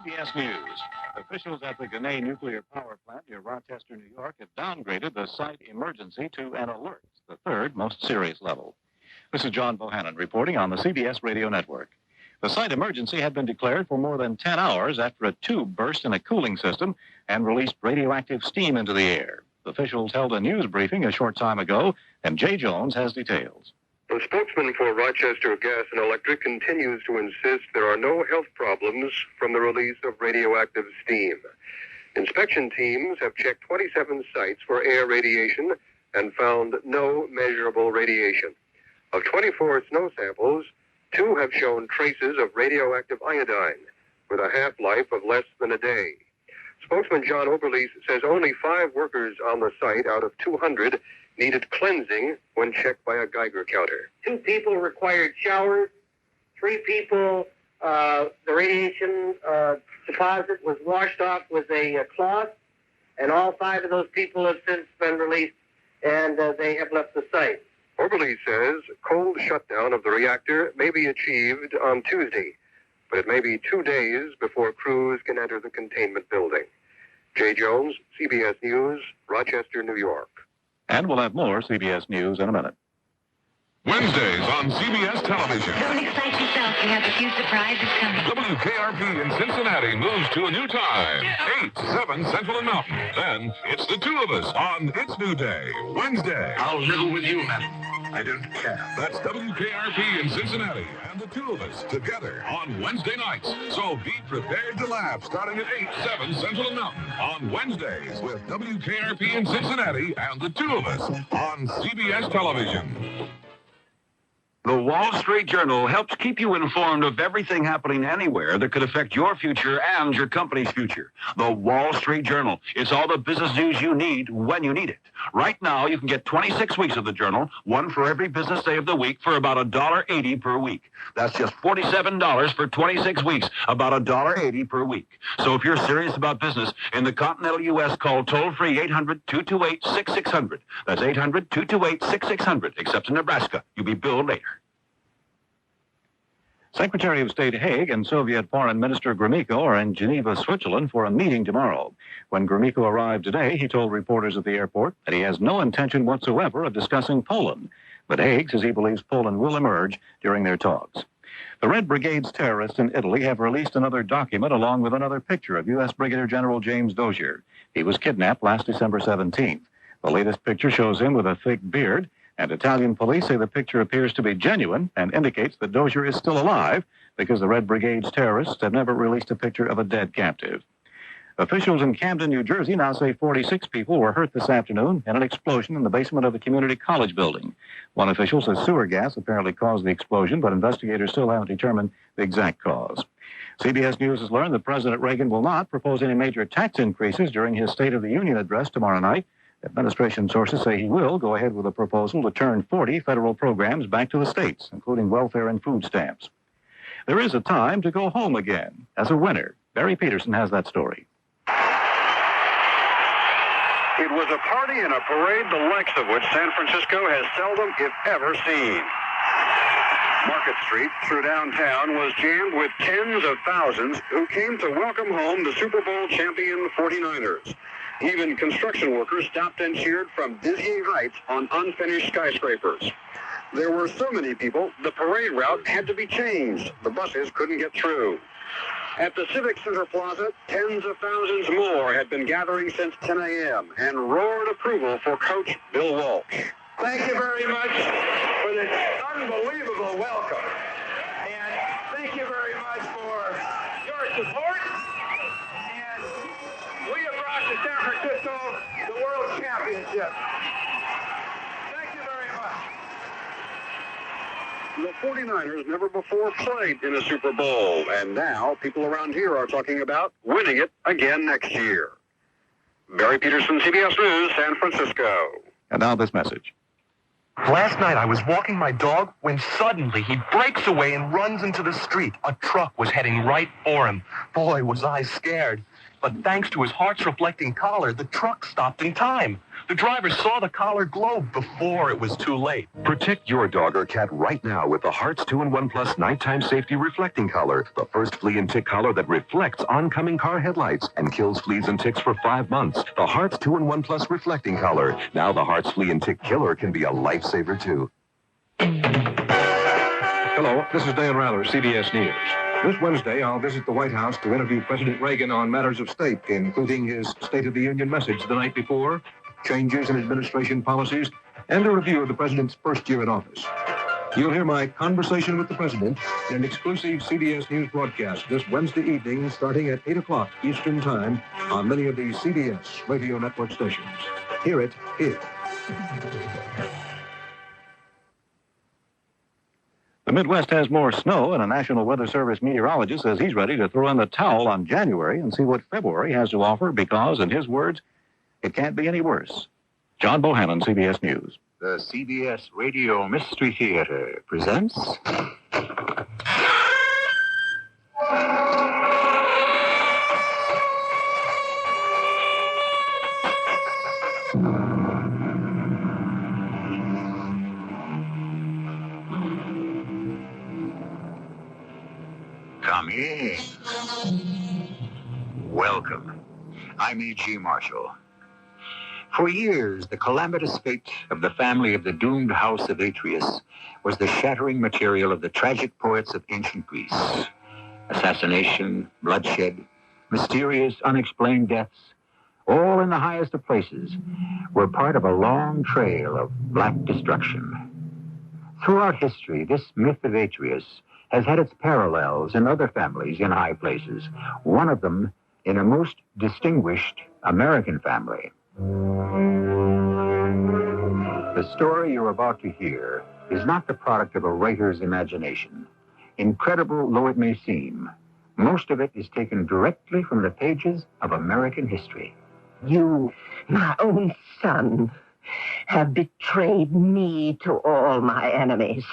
CBS News. Officials at the Gunay nuclear power plant near Rochester, New York, have downgraded the site emergency to an alert, the third most serious level. This is John Bohannon reporting on the CBS radio network. The site emergency had been declared for more than 10 hours after a tube burst in a cooling system and released radioactive steam into the air. Officials held a news briefing a short time ago, and Jay Jones has details. The spokesman for Rochester Gas and Electric continues to insist there are no health problems from the release of radioactive steam. Inspection teams have checked 27 sites for air radiation and found no measurable radiation. Of 24 snow samples, 2 have shown traces of radioactive iodine with a half-life of less than a day. Spokesman John Oberlease says only 5 workers on the site out of 200 needed cleansing when checked by a Geiger counter. 2 people required showers. 3 people, the radiation deposit was washed off with a cloth, and all 5 of those people have since been released, and they have left the site. Oberlease says cold shutdown of the reactor may be achieved on Tuesday, but it may be 2 days before crews can enter the containment building. Jay Jones, CBS News, Rochester, New York. And we'll have more CBS News in a minute. Wednesdays on CBS television. Don't excite yourself. We have a few surprises coming. WKRP in Cincinnati moves to a new time. 8, 7 Central and Mountain. Then it's the 2 of us on It's New Day, Wednesday. I'll live with you, man. I don't care. That's WKRP in Cincinnati and the 2 of us together on Wednesday nights. So be prepared to laugh starting at 8, 7 Central and Mountain on Wednesdays with WKRP in Cincinnati and the 2 of us on CBS television. The Wall Street Journal helps keep you informed of everything happening anywhere that could affect your future and your company's future. The Wall Street Journal. It's all the business news you need when you need it. Right now, you can get 26 weeks of the Journal, one for every business day of the week, for about $1.80 per week. That's just $47 for 26 weeks, about $1.80 per week. So if you're serious about business in the continental U.S., call toll-free 800-228-6600. That's 800-228-6600, except in Nebraska. You'll be billed later. Secretary of State Haig and Soviet Foreign Minister Gromyko are in Geneva, Switzerland for a meeting tomorrow. When Gromyko arrived today, he told reporters at the airport that he has no intention whatsoever of discussing Poland. But Haig says he believes Poland will emerge during their talks. The Red Brigade's terrorists in Italy have released another document along with another picture of U.S. Brigadier General James Dozier. He was kidnapped last December 17th. The latest picture shows him with a thick beard, and Italian police say the picture appears to be genuine and indicates that Dozier is still alive because the Red Brigade's terrorists have never released a picture of a dead captive. Officials in Camden, New Jersey now say 46 people were hurt this afternoon in an explosion in the basement of the community college building. One official says sewer gas apparently caused the explosion, but investigators still haven't determined the exact cause. CBS News has learned that President Reagan will not propose any major tax increases during his State of the Union address tomorrow night. Administration sources say he will go ahead with a proposal to turn 40 federal programs back to the states, including welfare and food stamps. There is a time to go home again as a winner. Barry Peterson has that story. It was a party and a parade the likes of which San Francisco has seldom, if ever, seen. Market Street through downtown was jammed with tens of thousands who came to welcome home the Super Bowl champion 49ers. Even construction workers stopped and cheered from dizzying heights on unfinished skyscrapers. There were so many people, the parade route had to be changed. The buses couldn't get through. At the Civic Center Plaza, tens of thousands more had been gathering since 10 a.m. and roared approval for Coach Bill Walsh. Thank you very much for this unbelievable welcome. And thank you very much for your support. And we have brought to San Francisco the World Championship. Thank you very much. The 49ers never before played in a Super Bowl, and now people around here are talking about winning it again next year. Barry Peterson, CBS News, San Francisco. And now this message. Last night I was walking my dog when suddenly he breaks away and runs into the street. A truck was heading right for him. Boy, was I scared. But thanks to his heart's reflecting collar, the truck stopped in time. The driver saw the collar glow before it was too late. Protect your dog or cat right now with the Hearts 2-in-1 Plus Nighttime Safety Reflecting Collar, the first flea and tick collar that reflects oncoming car headlights and kills fleas and ticks for 5 months. The Hearts 2-in-1 Plus Reflecting Collar. Now the Hearts Flea and Tick Killer can be a lifesaver, too. Hello, this is Dan Rather, CBS News. This Wednesday, I'll visit the White House to interview President Reagan on matters of state, including his State of the Union message the night before, changes in administration policies, and a review of the president's first year in office. You'll hear my conversation with the president in an exclusive CBS News broadcast this Wednesday evening starting at 8 o'clock Eastern Time on many of the CBS radio network stations. Hear it here. The Midwest has more snow, and a National Weather Service meteorologist says he's ready to throw in the towel on January and see what February has to offer because, in his words, it can't be any worse. John Bohannon, CBS News. The CBS Radio Mystery Theater presents... Come in. Welcome. I'm E.G. Marshall. For years, the calamitous fate of the family of the doomed house of Atreus was the shattering material of the tragic poets of ancient Greece. Assassination, bloodshed, mysterious, unexplained deaths, all in the highest of places, were part of a long trail of black destruction. Throughout history, this myth of Atreus has had its parallels in other families in high places, one of them in a most distinguished American family. The story you're about to hear is not the product of a writer's imagination. Incredible though it may seem, most of it is taken directly from the pages of American history. You, my own son, have betrayed me to all my enemies.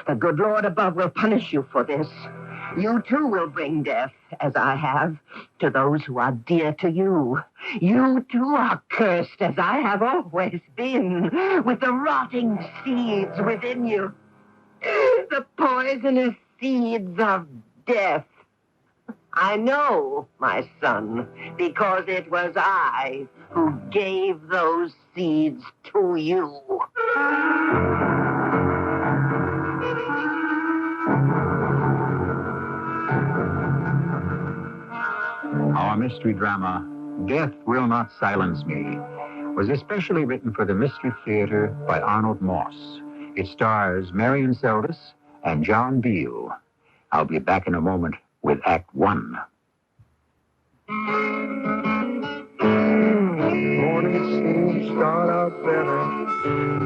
The good Lord above will punish you for this. You too will bring death, as I have, to those who are dear to you. You too are cursed, as I have always been, with the rotting seeds within you. The poisonous seeds of death. I know, my son, because it was I who gave those seeds to you. Our mystery drama, Death Will Not Silence Me, was especially written for the Mystery Theater by Arnold Moss. It stars Marion Seldes and John Beale. I'll be back in a moment with Act One. Morning seems to start out better.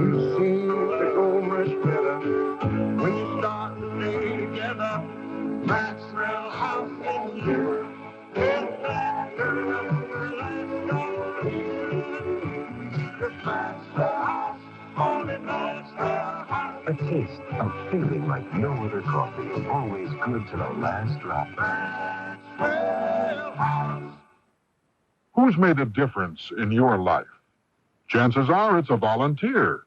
You seem to go much better when you start to lay together. Maxwell House and you. A taste of feeling like no other coffee, always good to the last drop. Who's made a difference in your life? Chances are it's a volunteer.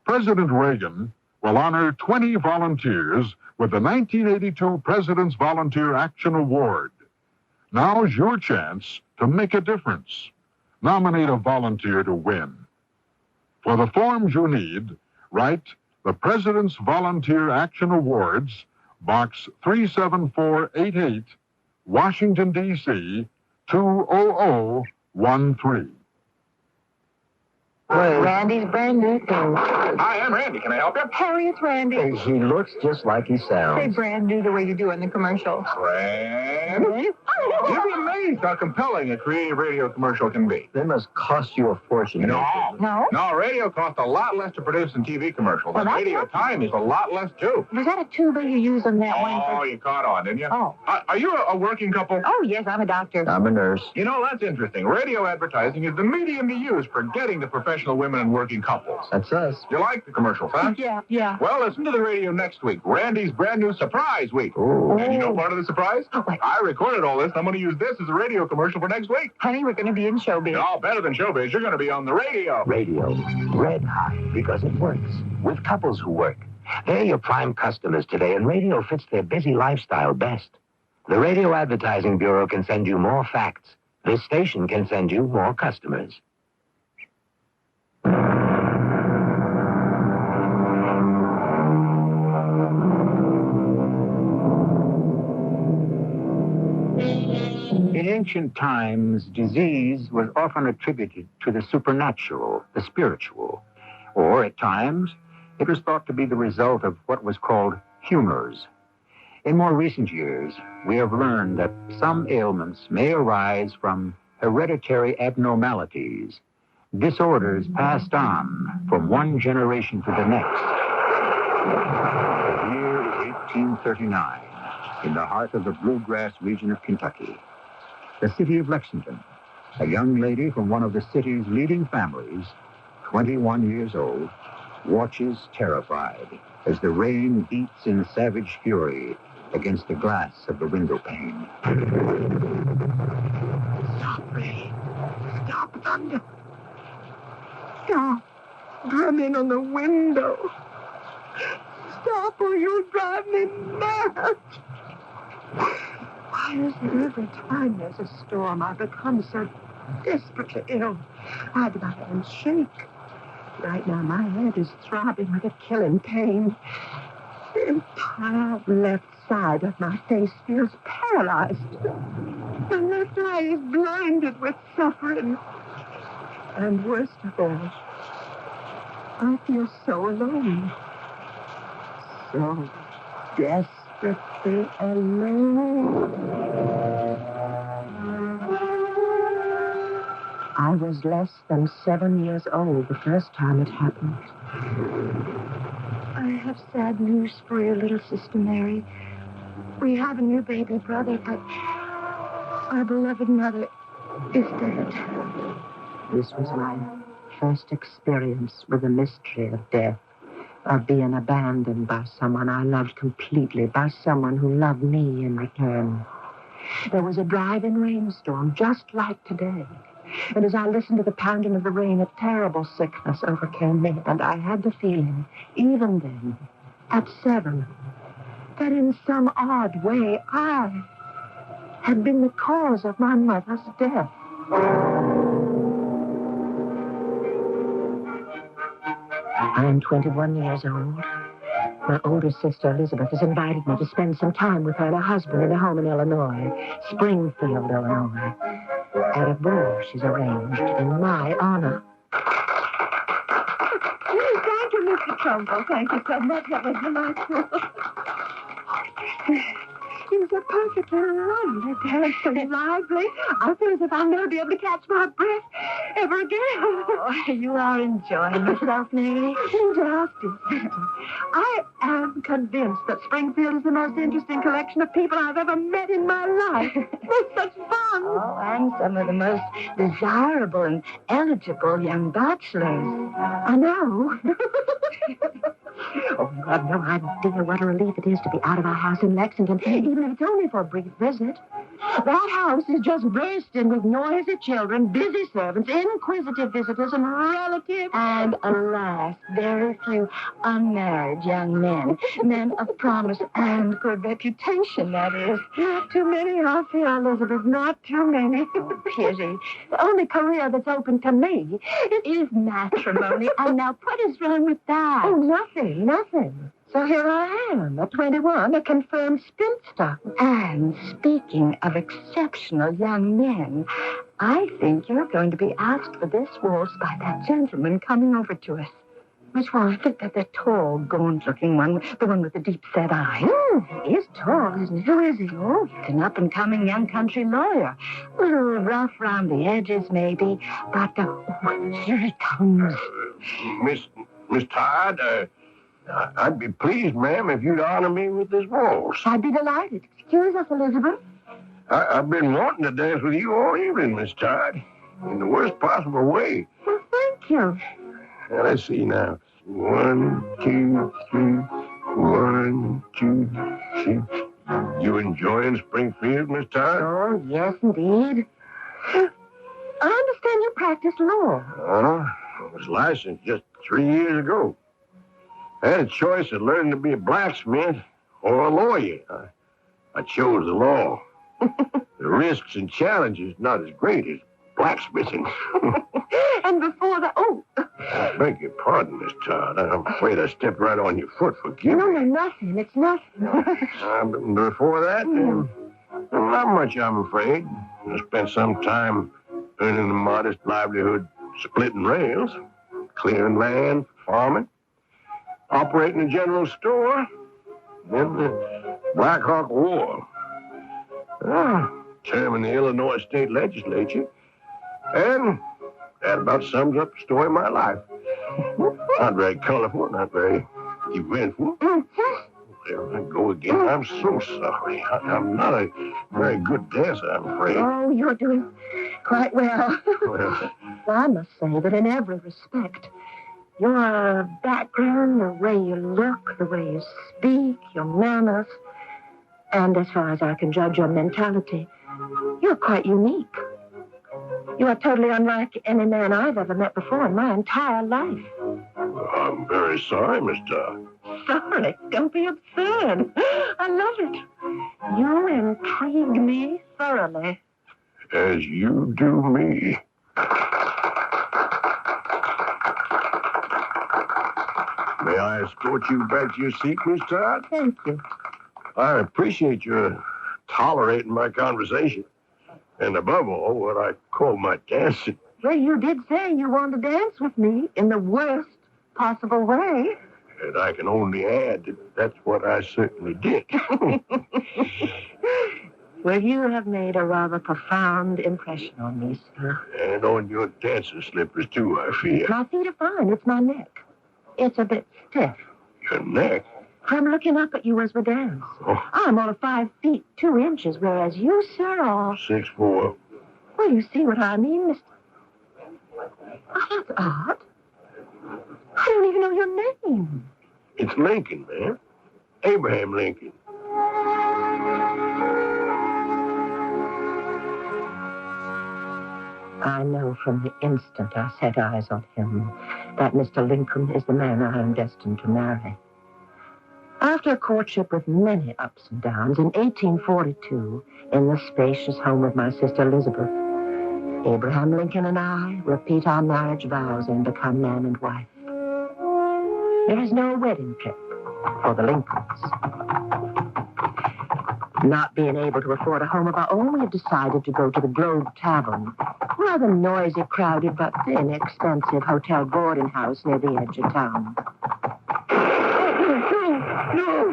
President Reagan will honor 20 volunteers with the 1982 President's Volunteer Action Award. Now's your chance to make a difference. Nominate a volunteer to win. For the forms you need, write the President's Volunteer Action Awards, Box 37488, Washington, D.C., 20013. Randy's brand new thing. Hi, I'm Randy. Can I help you? Harry, it's Randy. He looks just like he sounds. Say brand new the way you do in the commercials. Randy? You'd be amazed how compelling a creative radio commercial can be. They must cost you a fortune. No, radio costs a lot less to produce than TV commercials. Well, And radio time is a lot less, too. Was that a tuba you used on that one? Oh, you caught on, didn't you? Oh. Are you a working couple? Oh, yes, I'm a doctor. I'm a nurse. You know, that's interesting. Radio advertising is the medium to use for getting the professional International Women and Working Couples. That's us. You like the commercial, huh? Yeah. Well, listen to the radio next week. Randy's brand new surprise week. Ooh. And you know part of the surprise? I recorded all this. I'm going to use this as a radio commercial for next week. Honey, we're going to be in showbiz. No, better than showbiz. You're going to be on the radio. Radio, red hot, because it works. With couples who work. They're your prime customers today, and radio fits their busy lifestyle best. The Radio Advertising Bureau can send you more facts. This station can send you more customers. In ancient times, disease was often attributed to the supernatural, the spiritual, or at times, it was thought to be the result of what was called humors. In more recent years, we have learned that some ailments may arise from hereditary abnormalities, disorders passed on from one generation to the next. The year is 1839, in the heart of the bluegrass region of Kentucky. The city of Lexington, a young lady from one of the city's leading families, 21 years old, watches terrified as the rain beats in savage fury against the glass of the window pane. Stop, rain. Stop, thunder. Stop drumming on the window. Stop or you'll drive me mad. Why is it every time there's a storm I become so desperately ill? I do not even shake. Right now my head is throbbing with a killing pain. The entire left side of my face feels paralyzed. My left eye is blinded with suffering. And worst of all, I feel so alone. So desperately alone. I was less than 7 years old the first time it happened. I have sad news for your little sister, Mary. We have a new baby brother, but our beloved mother is dead. This was my first experience with the mystery of death, of being abandoned by someone I loved completely, by someone who loved me in return. There was a driving rainstorm just like today. And as I listened to the pounding of the rain, a terrible sickness overcame me, and I had the feeling, even then, at 7, that in some odd way I had been the cause of my mother's death. I am 21 years old. My older sister, Elizabeth, has invited me to spend some time with her and her husband in a home in Illinois, Springfield, Illinois, at a ball she's arranged in my honor. Thank you, Mr. Trumbull. Thank you so much. That was delightful. It was a perfectly wonderful dance, so lively. I feel as if I'll never be able to catch my breath ever again. Oh, you are enjoying yourself, Mary. Injustice. I am convinced that Springfield is the most interesting collection of people I've ever met in my life. It's such fun. Oh, and some of the most desirable and eligible young bachelors. I know. Oh, you have no idea what a relief it is to be out of our house in Lexington, even if it's only for a brief visit. That house is just bursting with noisy children, busy servants, inquisitive visitors, and relatives. And, alas, very few unmarried young men. Men of promise and good reputation, that is. Not too many, I fear, Elizabeth. Not too many. Pity. The only career that's open to me is matrimony. And now what is wrong with that? Oh, nothing. So here I am, at 21, a confirmed spinster. And speaking of exceptional young men, I think you're going to be asked for this waltz by that gentleman coming over to us. Which one? The tall, gaunt-looking one, the one with the deep-set eyes. He is tall, isn't he? Who is he? Oh, he's an up-and-coming young country lawyer. A little rough round the edges, maybe, but, here he comes. Miss Todd, I'd be pleased, ma'am, if you'd honor me with this waltz. I'd be delighted. Excuse us, Elizabeth. I've been wanting to dance with you all evening, Miss Todd, in the worst possible way. Well, thank you. Now, let's see now. 1, 2, 3. 1, 2, 3. You enjoying Springfield, Miss Todd? Oh, yes, indeed. I understand you practice law. I was licensed just 3 years ago. I had a choice of learning to be a blacksmith or a lawyer. I chose the law. The risks and challenges not as great as blacksmithing. And before the... Oh! I beg your pardon, Miss Todd. I'm afraid I stepped right on your foot. Forgive No, me. no, nothing. It's nothing. Before that, not much, I'm afraid. I spent some time earning a modest livelihood splitting rails, clearing land, farming, operating a general store, then the Black Hawk War. Term in the Illinois State Legislature, and that about sums up the story of my life. Not very colorful, not very eventful. There I go again. I'm so sorry. I'm not a very good dancer, I'm afraid. Oh, you're doing quite well. Well, I must say that in every respect, your background, the way you look, the way you speak, your manners, and as far as I can judge your mentality, you're quite unique. You are totally unlike any man I've ever met before in my entire life. I'm very sorry, Miss Todd. Sorry, don't be absurd. I love it. You intrigue me thoroughly. As you do me. May I escort you back to your seat, Miss Todd? Thank you. I appreciate your tolerating my conversation. And above all, what I call my dancing. Well, you did say you wanted to dance with me in the worst possible way. And I can only add that that's what I certainly did. Well, you have made a rather profound impression on me, sir. And on your dancer slippers, too, I fear. My feet are fine. It's my neck. It's a bit stiff. Your neck? From looking up at you as we dance. Oh. I'm only 5 feet 2 inches, whereas you, sir, are... 6'4". Well, you see what I mean, Mr... Oh, that's odd. I don't even know your name. It's Lincoln, man. Abraham Lincoln. I know from the instant I set eyes on him that Mr. Lincoln is the man I am destined to marry. After a courtship with many ups and downs, in 1842, in the spacious home of my sister Elizabeth, Abraham Lincoln and I repeat our marriage vows and become man and wife. There is no wedding trip for the Lincolns. Not being able to afford a home of our own, we have decided to go to the Globe Tavern, rather noisy, crowded, but inexpensive hotel boarding house near the edge of town. No,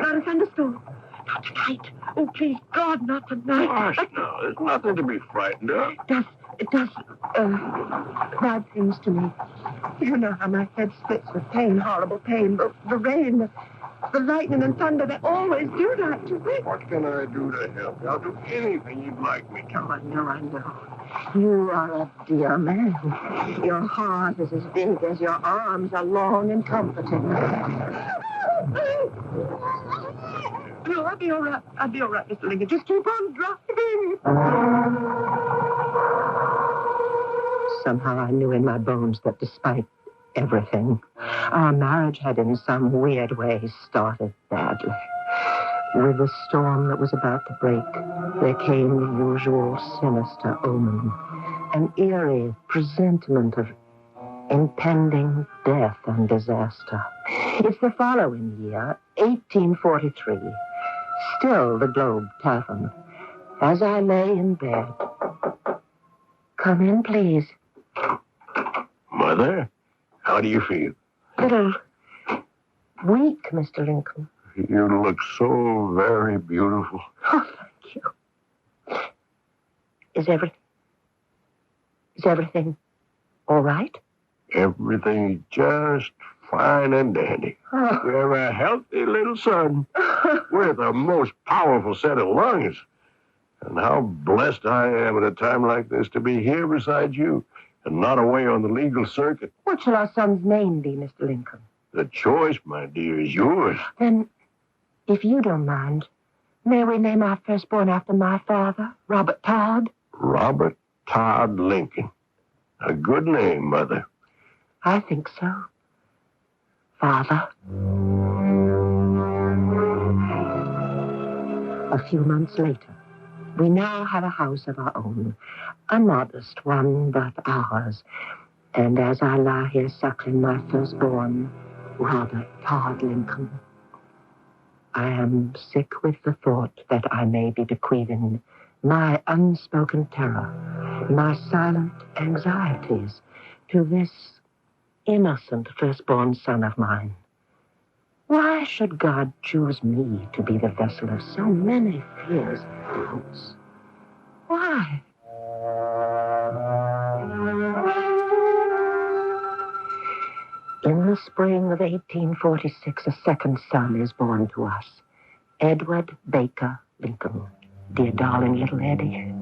not a thunderstorm. Not tonight. Oh, please, God, not tonight. Gosh, no, there's nothing to be frightened of. It does bad things to me. You know how my head splits with pain, horrible pain. The rain, the lightning and thunder, they always do that to me. What can I do to help you? I'll do anything you'd like me to. Oh, I know. You are a dear man. Your heart is as big as your arms are long and comforting. No, I'll be all right. Mr. Lincoln. Just keep on driving. Somehow I knew in my bones that despite everything, our marriage had in some weird way started badly. With the storm that was about to break, there came the usual sinister omen, an eerie presentiment of impending death and disaster. It's the following year, 1843, still the Globe Tavern. As I lay in bed, come in, please. Mother, how do you feel? Little weak, Mr. Lincoln. You look so very beautiful. Oh, thank you. Is everything all right? Everything's just fine and dandy. Oh. We have a healthy little son with a most powerful set of lungs. And how blessed I am at a time like this to be here beside you and not away on the legal circuit. What shall our son's name be, Mr. Lincoln? The choice, my dear, is yours. Then, if you don't mind, may we name our firstborn after my father, Robert Todd? Robert Todd Lincoln. A good name, Mother. I think so. Father. A few months later, we now have a house of our own. A modest one, but ours. And as I lie here suckling my firstborn, Robert Todd Lincoln, I am sick with the thought that I may be bequeathing my unspoken terror, my silent anxieties to this innocent firstborn son of mine. Why should God choose me to be the vessel of so many fears and doubts? Why? In the spring of 1846, a second son is born to us, Edward Baker Lincoln. Dear darling little Eddie.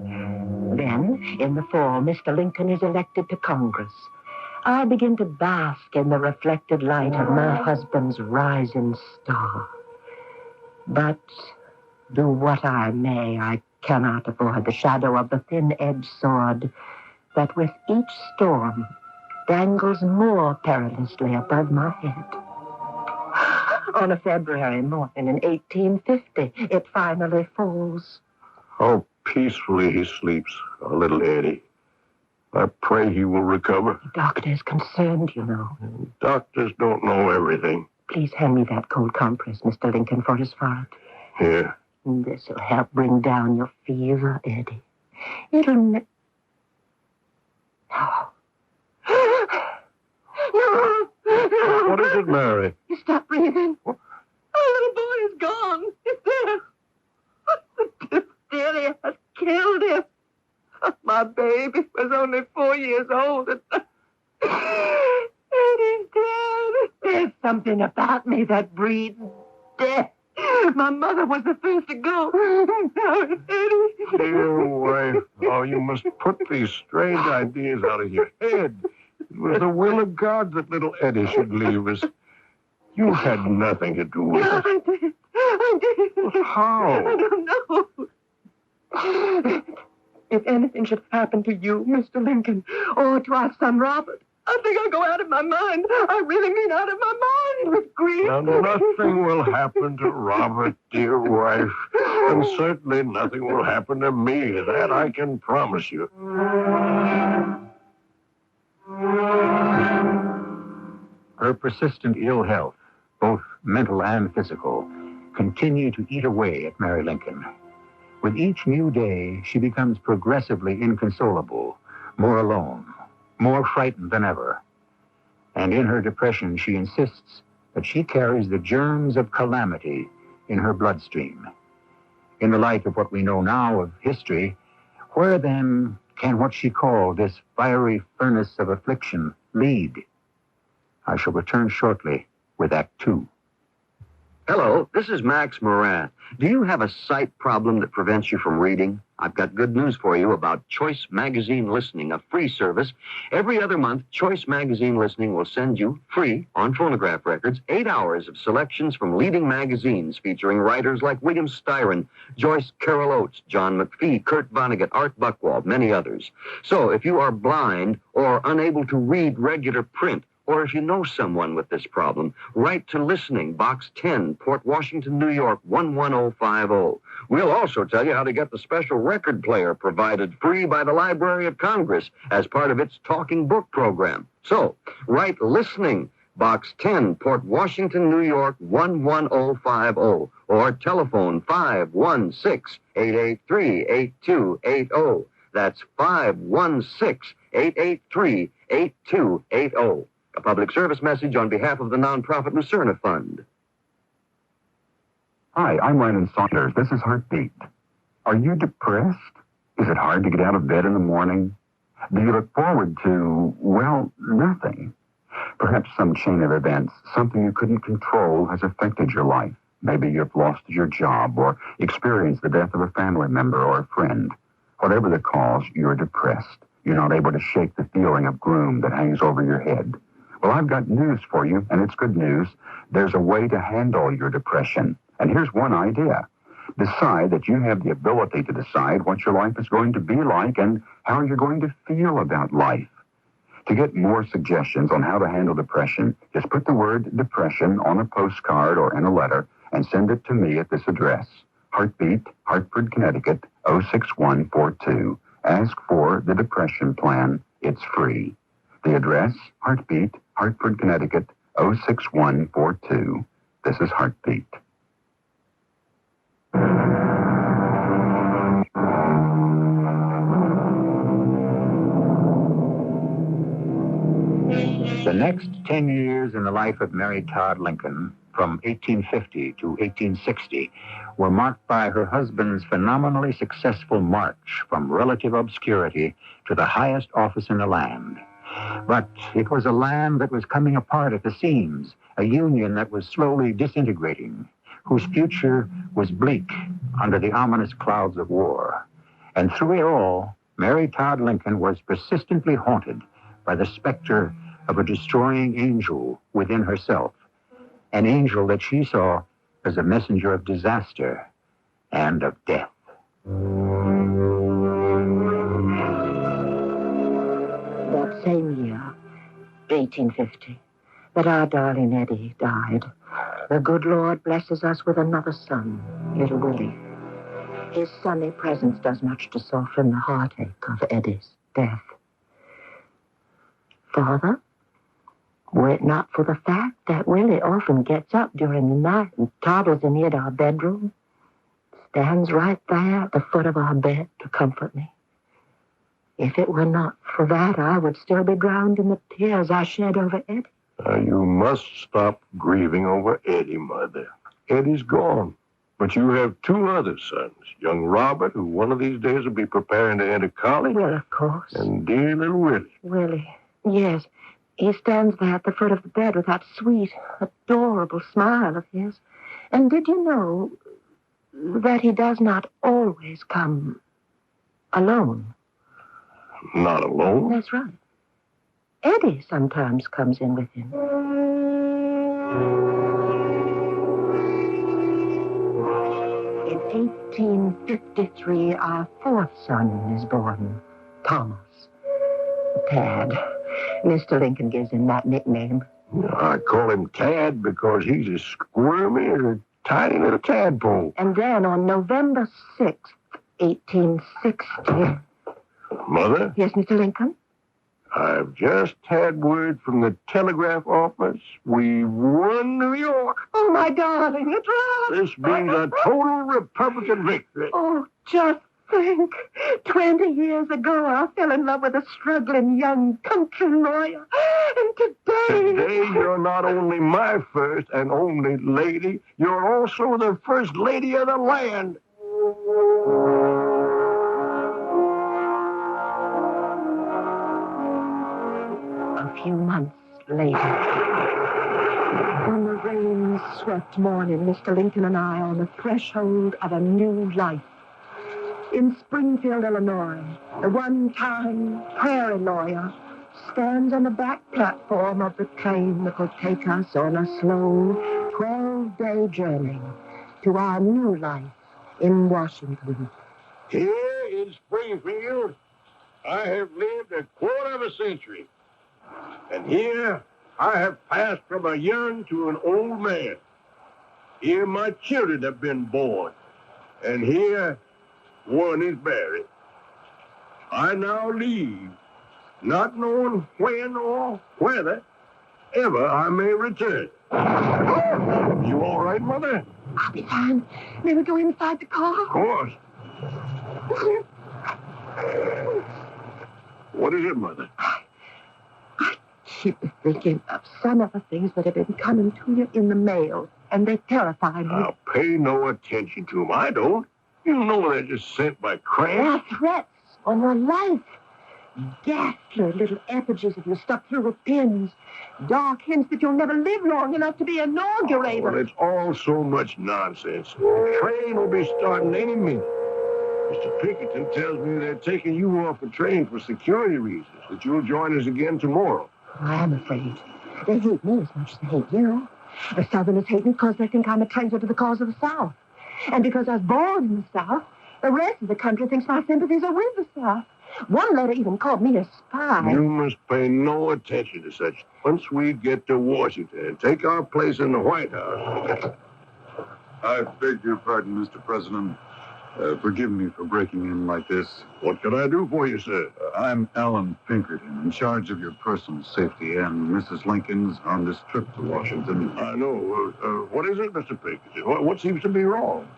Then, in the fall, Mr. Lincoln is elected to Congress. I begin to bask in the reflected light of my husband's rising star. But do what I may, I cannot avoid the shadow of the thin-edged sword that with each storm dangles more perilously above my head. On a February morning in 1850, it finally falls. How peacefully he sleeps, our little Eddie. I pray he will recover. The doctor is concerned, you know. Doctors don't know everything. Please hand me that cold compress, Mr. Lincoln, for his forehead. Here. This will help bring down your fever, Eddie. It'll... No. What is it, Mary? You stop breathing. Our little boy is gone. He's dead. The diphtheria has killed him. My baby was only 4 years old. And he's dead. There's something about me that breeds death. My mother was the first to go. Now it's Eddie. Dear wife, oh, you must put these strange ideas out of your head. It was the will of God that little Eddie should leave us. You had nothing to do with it. I did. How? I don't know. If anything should happen to you, Mr. Lincoln, or to our son Robert, I think I'll go out of my mind. I really mean out of my mind with grief. Now, nothing will happen to Robert, dear wife. And certainly nothing will happen to me. That I can promise you. Her persistent ill health, both mental and physical, continued to eat away at Mary Lincoln. With each new day, she becomes progressively inconsolable, more alone, more frightened than ever. And in her depression, she insists that she carries the germs of calamity in her bloodstream. In the light of what we know now of history, where then can what she called this fiery furnace of affliction lead? I shall return shortly with Act Two. Hello, this is Max Moran. Do you have a sight problem that prevents you from reading? I've got good news for you about Choice Magazine Listening, a free service. Every other month, Choice Magazine Listening will send you, free, on phonograph records, 8 hours of selections from leading magazines featuring writers like William Styron, Joyce Carol Oates, John McPhee, Kurt Vonnegut, Art Buchwald, many others. So if you are blind or unable to read regular print, or if you know someone with this problem, write to Listening, Box 10, Port Washington, New York, 11050. We'll also tell you how to get the special record player provided free by the Library of Congress as part of its Talking Book program. So, write Listening, Box 10, Port Washington, New York, 11050, or telephone 516-883-8280. That's 516-883-8280. A public service message on behalf of the nonprofit Lucerna Fund. Hi, I'm Ryan Saunders. This is Heartbeat. Are you depressed? Is it hard to get out of bed in the morning? Do you look forward to, well, nothing? Perhaps some chain of events, something you couldn't control, has affected your life. Maybe you've lost your job or experienced the death of a family member or a friend. Whatever the cause, you're depressed. You're not able to shake the feeling of gloom that hangs over your head. Well, I've got news for you, and it's good news. There's a way to handle your depression. And here's one idea. Decide that you have the ability to decide what your life is going to be like and how you're going to feel about life. To get more suggestions on how to handle depression, just put the word depression on a postcard or in a letter and send it to me at this address. Heartbeat, Hartford, Connecticut, 06142. Ask for the Depression Plan. It's free. The address, Heartbeat, Hartford, Connecticut, 06142. This is Heartbeat. The next 10 years in the life of Mary Todd Lincoln, from 1850 to 1860, were marked by her husband's phenomenally successful march from relative obscurity to the highest office in the land. But it was a land that was coming apart at the seams, a union that was slowly disintegrating, whose future was bleak under the ominous clouds of war. And through it all, Mary Todd Lincoln was persistently haunted by the specter of a destroying angel within herself, an angel that she saw as a messenger of disaster and of death. That same year, 1850, that our darling Eddie died, the good Lord blesses us with another son, little Willie. His sunny presence does much to soften the heartache of Eddie's death. Father, were it not for the fact that Willie often gets up during the night and toddles in our bedroom, stands right there at the foot of our bed to comfort me. If it were not for that, I would still be drowned in the tears I shed over Eddie. You must stop grieving over Eddie, Mother. Eddie's gone. But you have two other sons, young Robert, who one of these days will be preparing to enter college. Well, of course. And dear little Willie. Willie, yes. He stands there at the foot of the bed with that sweet, adorable smile of his. And did you know that he does not always come alone? Not alone? That's right. Eddie sometimes comes in with him. In 1853, our fourth son is born, Thomas. Tad. Mr. Lincoln gives him that nickname. I call him Tad because he's as squirmy as a tiny little tadpole. And then on November 6th, 1860... Mother? Yes, Mr. Lincoln? I've just had word from the telegraph office. We've won New York. Oh, my darling, it's right. This means a total Republican victory. Oh, just think. 20 years ago, I fell in love with a struggling young country lawyer. And Today, you're not only my first and only lady, you're also the first lady of the land. A few months later, on the rain-swept morning, Mr. Lincoln and I are on the threshold of a new life. In Springfield, Illinois, the one-time prairie lawyer stands on the back platform of the train that will take us on a slow 12-day journey to our new life in Washington. Here in Springfield, I have lived a quarter of a century. And here I have passed from a young to an old man. Here my children have been born. And here one is buried. I now leave, not knowing when or whether ever I may return. You all right, Mother? I'll be fine. May we go inside the car? Of course. What is it, Mother? Keep thinking of some of the things that have been coming to you in the mail, and they terrify me. I'll pay no attention to them. I don't. You know they're just sent by cramps. They're threats on your life. Ghastly little effigies of you stuck through with pins. Dark hints that you'll never live long enough to be inaugurated. Well, it's all so much nonsense. The train will be starting any minute. Mr. Pinkerton tells me they're taking you off the train for security reasons, that you'll join us again tomorrow. I am afraid. They hate me as much as they hate you. The Southerners hate me because they think I'm a traitor to the cause of the South. And because I was born in the South, the rest of the country thinks my sympathies are with the South. One letter even called me a spy. You must pay no attention to such. Once we get to Washington and take our place in the White House. I beg your pardon, Mr. President. Forgive me for breaking in like this. What can I do for you, sir? I'm Alan Pinkerton, in charge of your personal safety, and Mrs. Lincoln's on this trip to Washington. I know. What is it, Mr. Pinkerton? What seems to be wrong?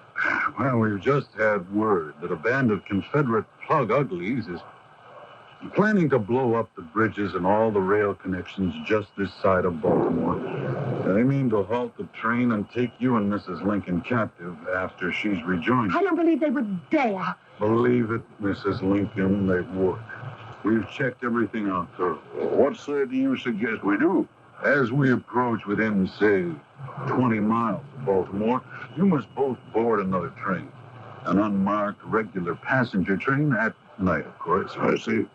Well, we've just had word that a band of Confederate plug uglies is planning to blow up the bridges and all the rail connections just this side of Baltimore. They mean to halt the train and take you and Mrs. Lincoln captive after she's rejoined. I don't believe they would dare. Believe it, Mrs. Lincoln, they would. We've checked everything out thoroughly. What, sir, do you suggest we do? As we approach within, say, 20 miles of Baltimore, you must both board another train. An unmarked regular passenger train at night, of course. I see.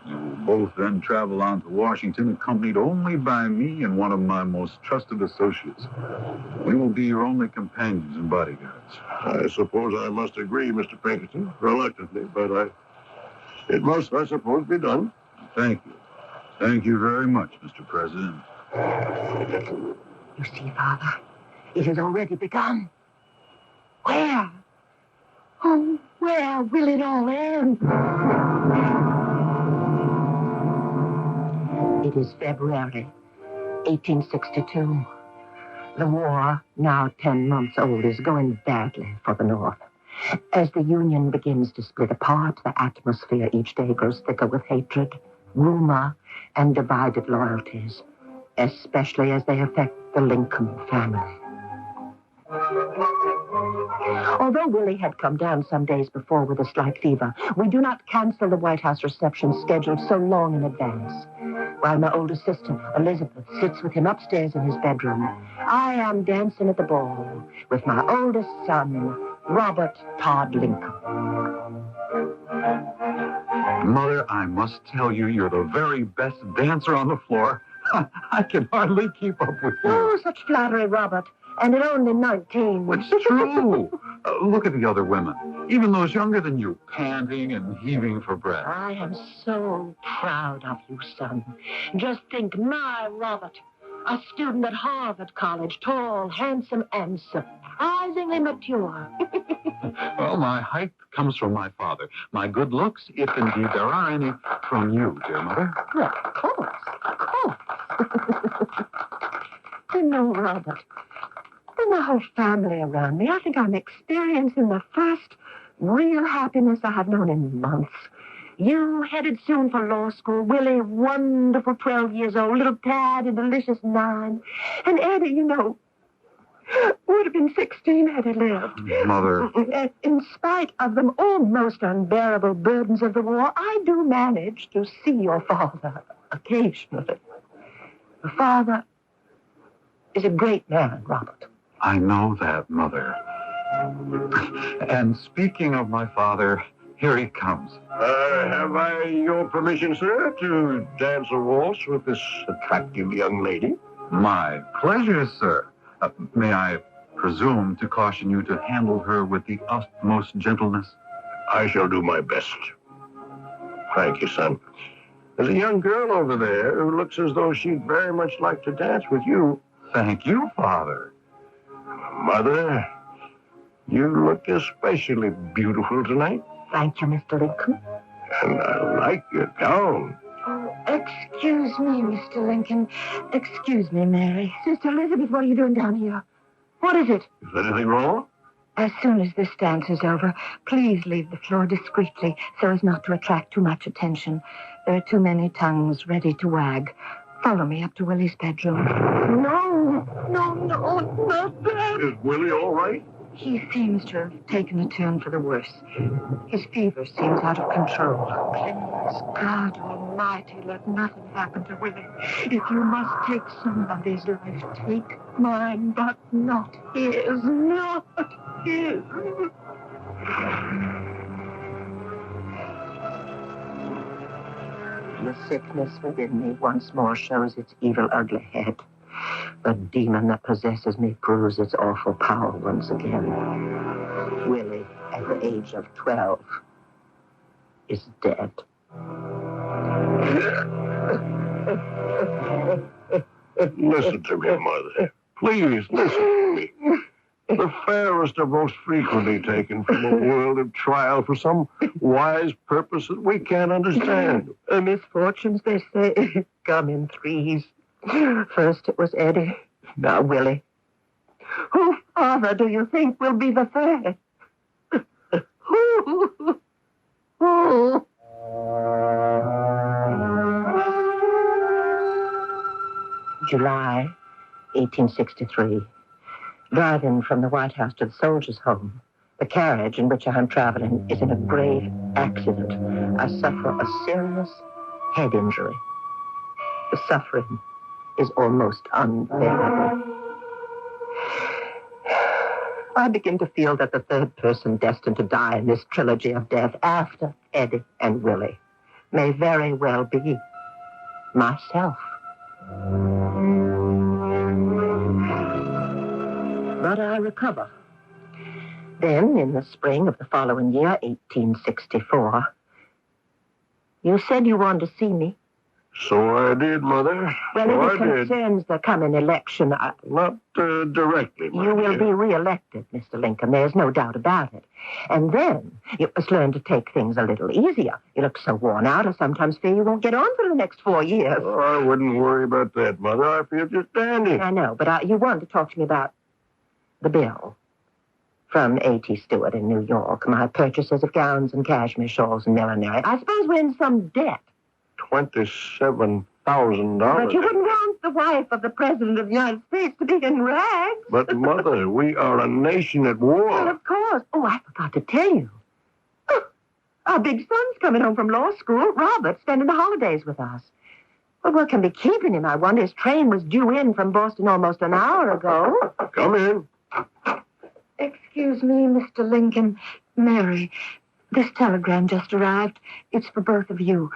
You will both then travel on to Washington, accompanied only by me and one of my most trusted associates. We will be your only companions and bodyguards. I suppose I must agree, Mr. Pinkerton, reluctantly, but it must, I suppose, be done. Thank you. Thank you very much, Mr. President. You see, Father, it has already begun. Where? Oh, where will it all end? It is February 1862. The war, now 10 months old, is going badly for the North. As the Union begins to split apart, the atmosphere each day grows thicker with hatred, rumor, and divided loyalties, especially as they affect the Lincoln family. Although Willie had come down some days before with a slight fever, we do not cancel the White House reception scheduled so long in advance. While my older sister, Elizabeth, sits with him upstairs in his bedroom, I am dancing at the ball with my oldest son, Robert Todd Lincoln. Mother, I must tell you, you're the very best dancer on the floor. I can hardly keep up with you. Oh, such flattery, Robert. And at only 19. It's true. Look at the other women, even those younger than you, panting and heaving for breath. I am so proud of you, son. Just think, my Robert, a student at Harvard College, tall, handsome, and surprisingly mature. Well, my height comes from my father. My good looks, if indeed there are any, from you, dear mother. Well, of course, of course. You know, Robert, with my whole family around me, I think I'm experiencing the first real happiness I have known in months. You headed soon for law school, Willie, wonderful 12 years old, little Tad, a delicious 9. And Eddie, you know, would have been 16 had he lived. Mother. In spite of the almost unbearable burdens of the war, I do manage to see your father occasionally. Your father is a great man, Robert. I know that, Mother. And speaking of my father, here he comes. Have I your permission, sir, to dance a waltz with this attractive young lady? My pleasure, sir. May I presume to caution you to handle her with the utmost gentleness? I shall do my best. Thank you, son. There's a young girl over there who looks as though she'd very much like to dance with you. Thank you, Father. Mother, you look especially beautiful tonight. Thank you, Mr. Lincoln. And I like your gown. Oh, excuse me, Mr. Lincoln. Excuse me, Mary. Sister Elizabeth, what are you doing down here? What is it? Is there anything wrong? As soon as this dance is over, please leave the floor discreetly so as not to attract too much attention. There are too many tongues ready to wag. Follow me up to Willie's bedroom. No, not that. Is Willie all right? He seems to have taken a turn for the worse. His fever seems out of control. Please, God Almighty, let nothing happen to Willie. If you must take somebody's life, take mine, but not his. Not his. The sickness within me once more shows its evil, ugly head. The demon that possesses me proves its awful power once again. Willie, at the age of 12, is dead. Listen to me, Mother. Please, listen to me. The fairest are most frequently taken from a world of trial for some wise purpose that we can't understand. Misfortunes, they say, come in threes. First it was Eddie, now Willie. Who, Father, do you think will be the third? Who? July 1863. Driving from the White House to the Soldiers' Home, the carriage in which I am traveling is in a grave accident. I suffer a serious head injury. The suffering is almost unbearable. I begin to feel that the third person destined to die in this trilogy of death after Eddie and Willie may very well be myself. But I recover. Then, in the spring of the following year, 1864, you said you wanted to see me. So I did, Mother. Well, so it concerns the coming election. Not directly, Mother. You will be re-elected, Mr. Lincoln. There's no doubt about it. And then you must learn to take things a little easier. You look so worn out, I sometimes fear you won't get on for the next 4 years. Oh, I wouldn't worry about that, Mother. I feel just dandy. I know, but you wanted to talk to me about the bill from A.T. Stewart in New York. My purchases of gowns and cashmere shawls and millinery. I suppose we're in some debt. $27,000. But you wouldn't want the wife of the President of the United States to be in rags. But, Mother, we are a nation at war. Well, of course. Oh, I forgot to tell you. Our big son's coming home from law school. Robert's spending the holidays with us. Well, what can be keeping him, I wonder? His train was due in from Boston almost an hour ago. Come in. Excuse me, Mr. Lincoln. Mary, this telegram just arrived. It's for both of you.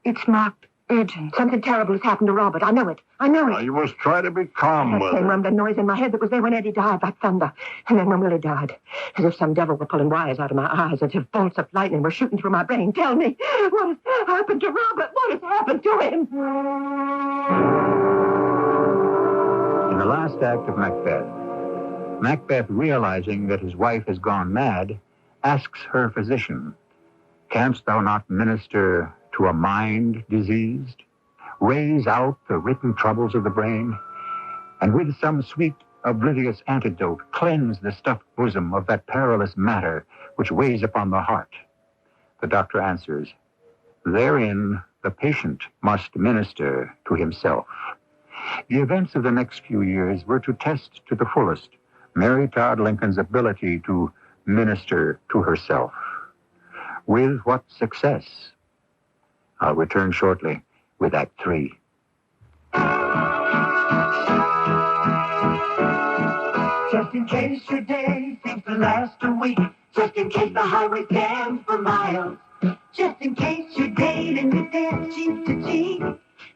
It's marked urgent. Something terrible has happened to Robert. I know it. I know it. Now, you must try to be calm, That Mother. same rumbling noise in my head that was there when Eddie died, like thunder. And then when Willie died, as if some devil were pulling wires out of my eyes, as if bolts of lightning were shooting through my brain. Tell me, what has happened to Robert? What has happened to him? In the last act of Macbeth, realizing that his wife has gone mad, asks her physician, "Canst thou not minister to a mind diseased? Raise out the written troubles of the brain, and with some sweet oblivious antidote cleanse the stuffed bosom of that perilous matter which weighs upon the heart." The doctor answers, "Therein the patient must minister to himself." The events of the next few years were to test to the fullest Mary Todd Lincoln's ability to minister to herself. With what success? I'll return shortly with Act 3. Just in case your day seems to last a week, just in case the highway jams for miles, just in case you're dating the dead cheek to cheek,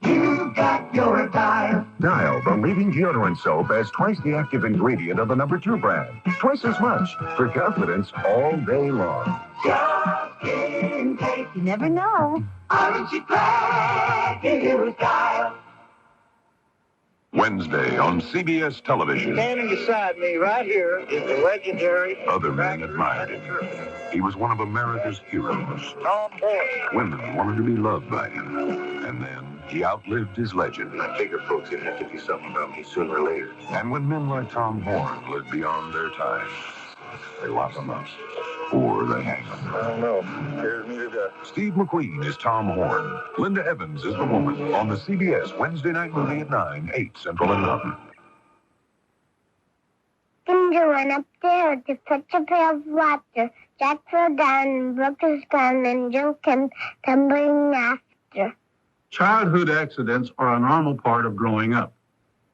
you got your dial. Dial, the leading deodorant soap, has twice the active ingredient of the No. 2 brand. Twice as much for confidence all day long. Just in case. You never know. Aren't you glad you use Dial? Wednesday on CBS television. Standing beside me right here is the legendary Other men admired him. He was one of America's heroes. Tom Horn. Women wanted to be loved by him. And then he outlived his legend. I figure folks would have to do something about me sooner or later. And when men like Tom Horn lived beyond their time, they lock them up. Or they hang them. I don't know. Scares me to death. Steve McQueen is Tom Horn. Linda Evans is the woman on the CBS Wednesday night movie at 9, 8 Central and Mountain. Ginger went up there to fetch a pail of water. Jack fell down and broke his gun, and Jill came tumbling after. Childhood accidents are a normal part of growing up,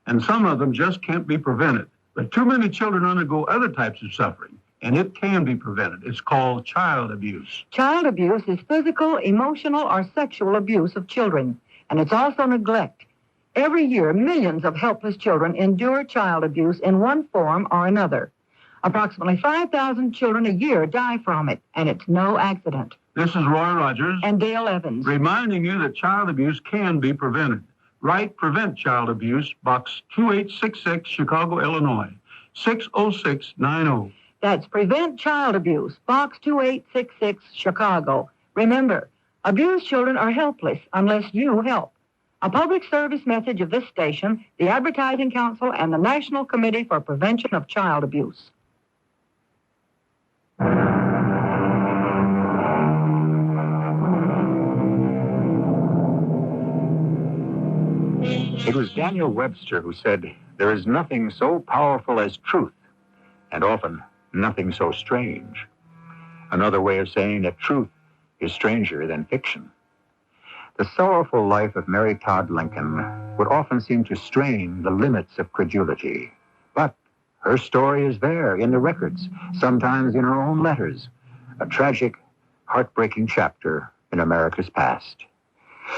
and some of them just can't be prevented. But too many children undergo other types of suffering, and it can be prevented. It's called child abuse. Child abuse is physical, emotional, or sexual abuse of children, and it's also neglect. Every year, millions of helpless children endure child abuse in one form or another. Approximately 5,000 children a year die from it, and it's no accident. This is Roy Rogers. And Dale Evans. Reminding you that child abuse can be prevented. Write Prevent Child Abuse, Box 2866, Chicago, Illinois, 60690. That's Prevent Child Abuse, Box 2866, Chicago. Remember, abused children are helpless unless you help. A public service message of this station, the Advertising Council, and the National Committee for Prevention of Child Abuse. It was Daniel Webster who said, "There is nothing so powerful as truth, and often nothing so strange." Another way of saying that truth is stranger than fiction. The sorrowful life of Mary Todd Lincoln would often seem to strain the limits of credulity. But her story is there in the records, sometimes in her own letters, a tragic, heartbreaking chapter in America's past.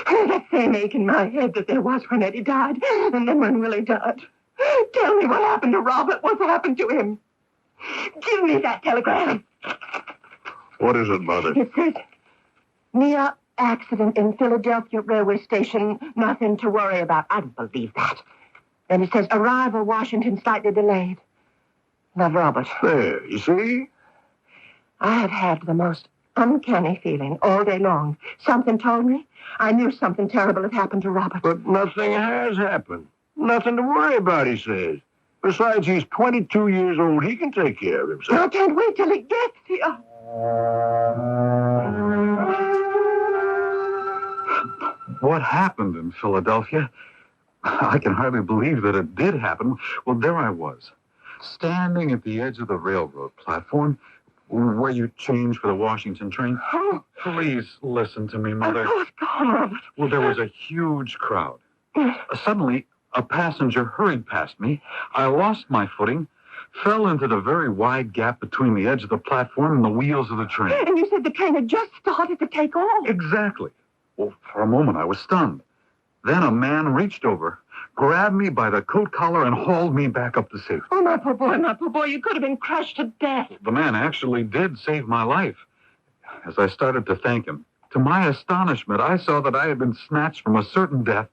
That same ache in my head that there was when Eddie died, and then when Willie died. Tell me what happened to Robert. What happened to him? Give me that telegram. What is it, Mother? It says, near accident in Philadelphia railway station. Nothing to worry about. I don't believe that. Then it says, arrival Washington slightly delayed. Love, Robert. There, you see? I have had the most uncanny feeling all day long. Something told me. I knew something terrible had happened to Robert. But nothing has happened. Nothing to worry about, he says. Besides, he's 22 years old. He can take care of himself. I can't wait till he gets here. What happened in Philadelphia? I can hardly believe that it did happen. Well, there I was, standing at the edge of the railroad platform where you change for the Washington train. Oh. Please listen to me, Mother. Oh, go on, Robert. Well, there was a huge crowd. Suddenly, a passenger hurried past me. I lost my footing, fell into the very wide gap between the edge of the platform and the wheels of the train. And you said the train had just started to take off. Exactly. Well, for a moment, I was stunned. Then a man reached over, grabbed me by the coat collar, and hauled me back up to safety. Oh, my poor boy, my poor boy. You could have been crushed to death. The man actually did save my life. As I started to thank him, to my astonishment, I saw that I had been snatched from a certain death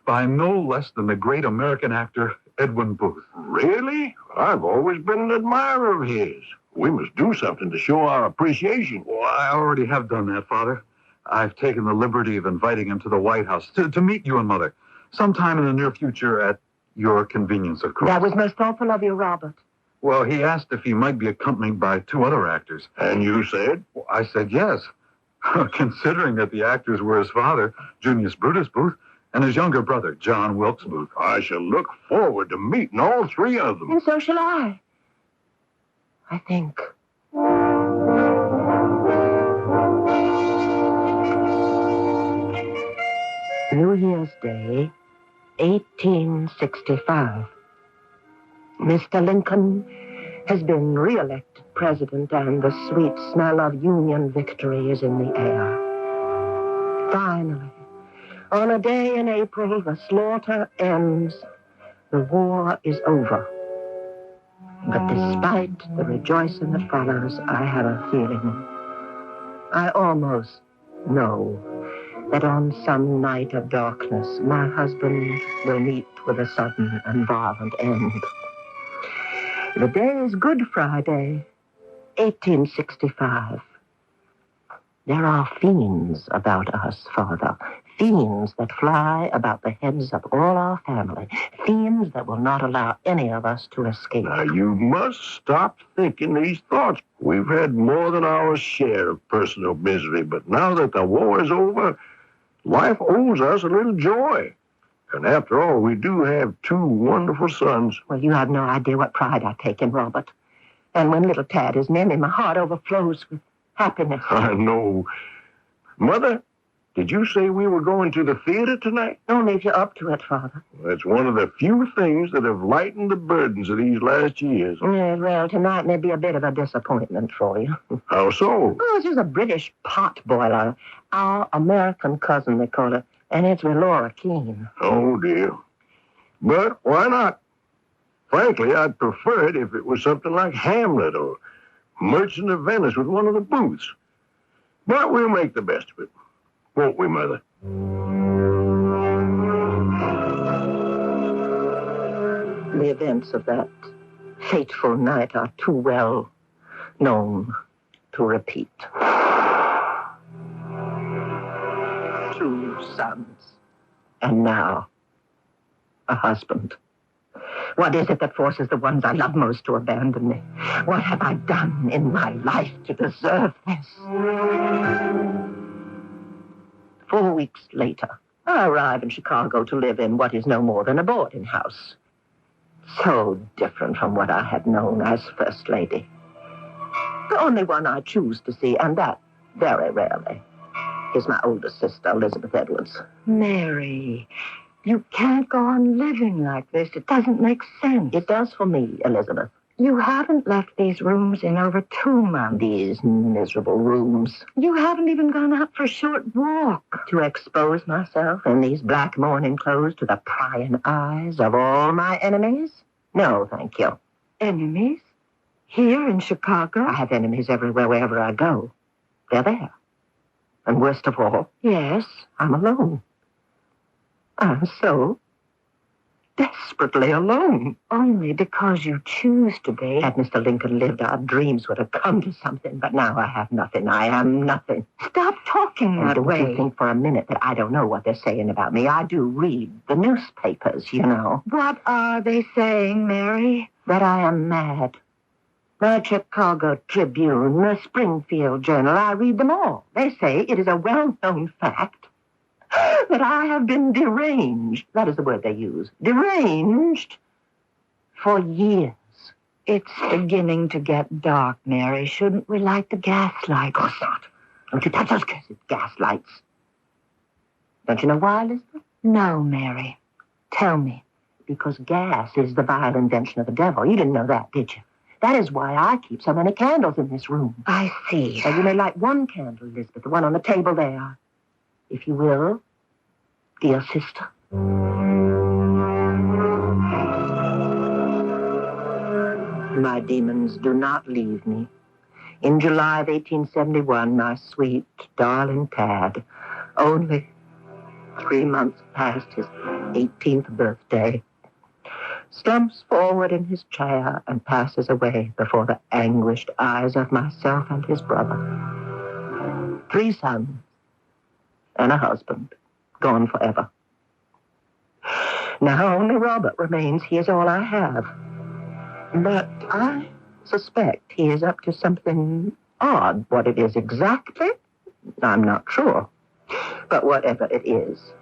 by no less than the great American actor, Edwin Booth. Really? I've always been an admirer of his. We must do something to show our appreciation. Well, I already have done that, Father. I've taken the liberty of inviting him to the White House to meet you and Mother sometime in the near future at your convenience, of course. That was most thoughtful of you, Robert. Well, he asked if he might be accompanied by 2 other actors. And you said? Well, I said yes. Considering that the actors were his father, Junius Brutus Booth, and his younger brother, John Wilkes Booth. I shall look forward to meeting all 3 of them. And so shall I think. New Year's Day, 1865. Mr. Lincoln has been re-elected president, and the sweet smell of Union victory is in the air. Finally, on a day in April, the slaughter ends. The war is over. But despite the rejoicing that follows, I have a feeling. I almost know that on some night of darkness, my husband will meet with a sudden and violent end. The day is Good Friday, 1865. There are fiends about us, Father. Fiends that fly about the heads of all our family. Fiends that will not allow any of us to escape. Now, you must stop thinking these thoughts. We've had more than our share of personal misery, but now that the war is over, life owes us a little joy. And after all, we do have 2 wonderful sons. Well, you have no idea what pride I take in Robert. And when little Tad is near me, my heart overflows with happiness. I know. Mother, Did you say we were going to the theater tonight? Only if you're up to it, Father. Well, it's one of the few things that have lightened the burdens of these last years. Yeah, well, tonight may be a bit of a disappointment for you. How so? Oh, it's just a British pot boiler. Our American cousin, they call it. And it's with Laura Keene. Oh, dear. But why not? Frankly, I'd prefer it if it was something like Hamlet or Merchant of Venice with one of the booths. But we'll make the best of it. Won't we, Mother? The events of that fateful night are too well known to repeat. 2 sons, and now a husband. What is it that forces the ones I love most to abandon me? What have I done in my life to deserve this? 4 weeks later, I arrive in Chicago to live in what is no more than a boarding house. So different from what I had known as First Lady. The only one I choose to see, and that very rarely, is my older sister, Elizabeth Edwards. Mary, you can't go on living like this. It doesn't make sense. It does for me, Elizabeth. You haven't left these rooms in over 2 months. These miserable rooms. You haven't even gone out for a short walk. To expose myself in these black mourning clothes to the prying eyes of all my enemies? No, thank you. Enemies? Here in Chicago? I have enemies everywhere, wherever I go. They're there. And worst of all, yes, I'm alone. I'm so desperately alone. Only because you choose to be. Had Mr. Lincoln lived, our dreams would have come to something. But now I have nothing. I am nothing. Stop talking that don't way. You think for a minute that I don't know what they're saying about me. I do read the newspapers, you know. What are they saying, Mary? That I am mad. The Chicago Tribune, the Springfield Journal, I read them all. They say it is a well-known fact that I have been deranged. That is the word they use. Deranged for years. It's beginning to get dark, Mary. Shouldn't we light the gaslight? Of course not. Don't you touch those cursed gaslights. Don't you know why, Elizabeth? No, Mary. Tell me. Because gas is the vile invention of the devil. You didn't know that, did you? That is why I keep so many candles in this room. I see. So you may light one candle, Elizabeth, the one on the table there. If you will, dear sister. My demons do not leave me. In July of 1871, my sweet, darling Tad, only 3 months past his 18th birthday, slumps forward in his chair and passes away before the anguished eyes of myself and his brother. 3 sons and a husband, gone forever. Now only Robert remains. He is all I have. But I suspect he is up to something odd. What it is exactly, I'm not sure. But whatever it is,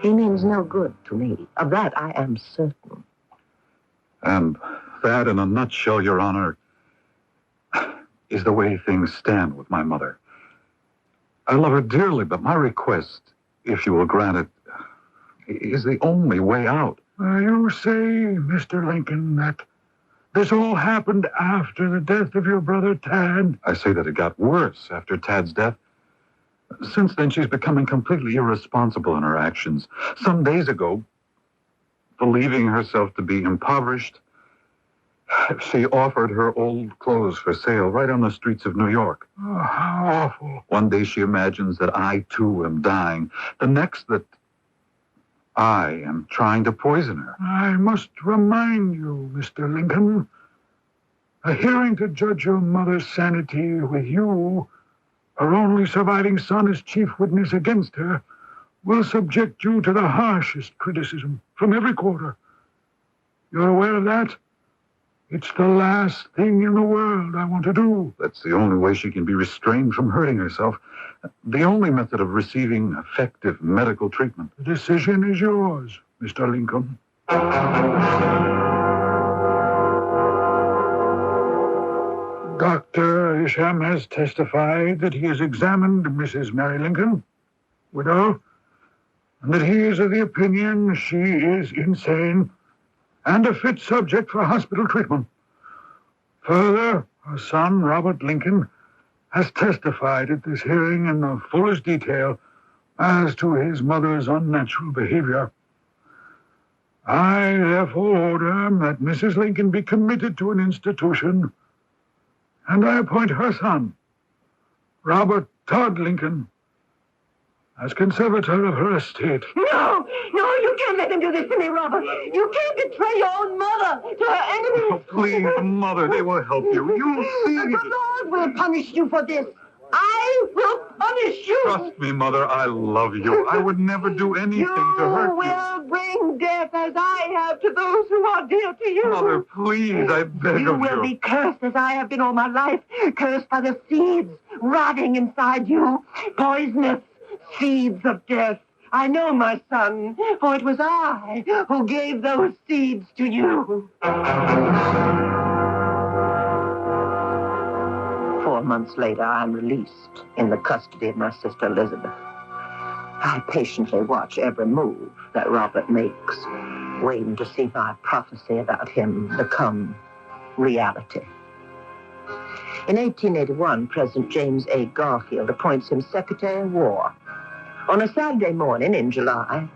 he means no good to me. Of that I am certain. And that, in a nutshell, Your Honor, is the way things stand with my mother. I love her dearly, but my request, if you will grant it, is the only way out. You say, Mr. Lincoln, that this all happened after the death of your brother Tad? I say that it got worse after Tad's death. Since then, she's becoming completely irresponsible in her actions. Some days ago, believing herself to be impoverished, she offered her old clothes for sale right on the streets of New York. Oh, how awful. One day she imagines that I, too, am dying. The next that I am trying to poison her. I must remind you, Mr. Lincoln, a hearing to judge your mother's sanity with you, her only surviving son as chief witness against her, will subject you to the harshest criticism from every quarter. You're aware of that? It's the last thing in the world I want to do. That's the only way she can be restrained from hurting herself. The only method of receiving effective medical treatment. The decision is yours, Mr. Lincoln. Dr. Isham has testified that he has examined Mrs. Mary Lincoln widow, and that he is of the opinion she is insane and a fit subject for hospital treatment. Further, her son, Robert Lincoln, has testified at this hearing in the fullest detail as to his mother's unnatural behavior. I therefore order that Mrs. Lincoln be committed to an institution, and I appoint her son, Robert Todd Lincoln, as conservator of her estate. No, you can't let him do this to me, Robert. You can't betray your own mother to her enemies. Oh, please, Mother, they will help you. You'll see. The Lord will punish you for this. I will punish you. Trust me, Mother, I love you. I would never do anything to hurt you. You will bring death as I have to those who are dear to you. Mother, please, I beg of you. You will be cursed as I have been all my life, cursed by the seeds rotting inside you, poisonous seeds of death. I know, my son, for it was I who gave those seeds to you. 4 months later, I'm released in the custody of my sister Elizabeth. I patiently watch every move that Robert makes, waiting to see my prophecy about him become reality. In 1881, President James A. Garfield appoints him Secretary of War. On a Saturday morning in July,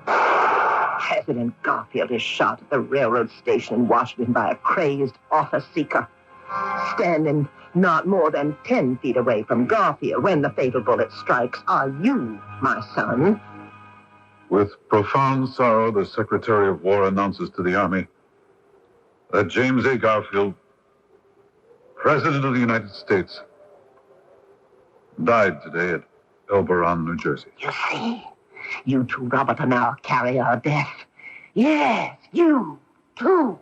President Garfield is shot at the railroad station in Washington by a crazed office seeker, standing not more than 10 feet away from Garfield when the fatal bullet strikes. Are you, my son? With profound sorrow, the Secretary of War announces to the Army that James A. Garfield, President of the United States, died today at Elberon, New Jersey. You see, you too, Robert, are now a carrier of death. Yes, you too.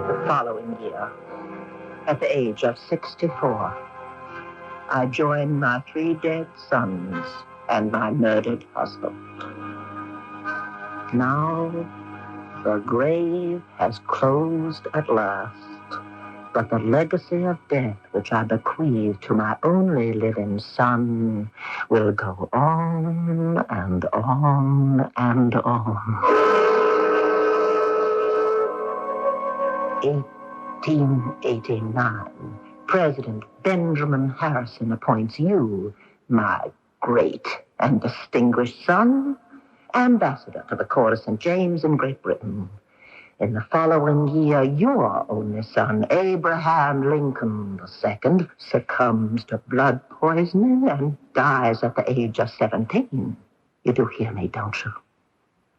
The following year, at the age of 64, I joined my 3 dead sons and my murdered husband. Now, the grave has closed at last, but the legacy of death which I bequeath to my only living son will go on and on and on. 1889, President Benjamin Harrison appoints you, my great and distinguished son, ambassador to the court of St. James in Great Britain. In the following year, your only son, Abraham Lincoln II, succumbs to blood poisoning and dies at the age of 17. You do hear me, don't you?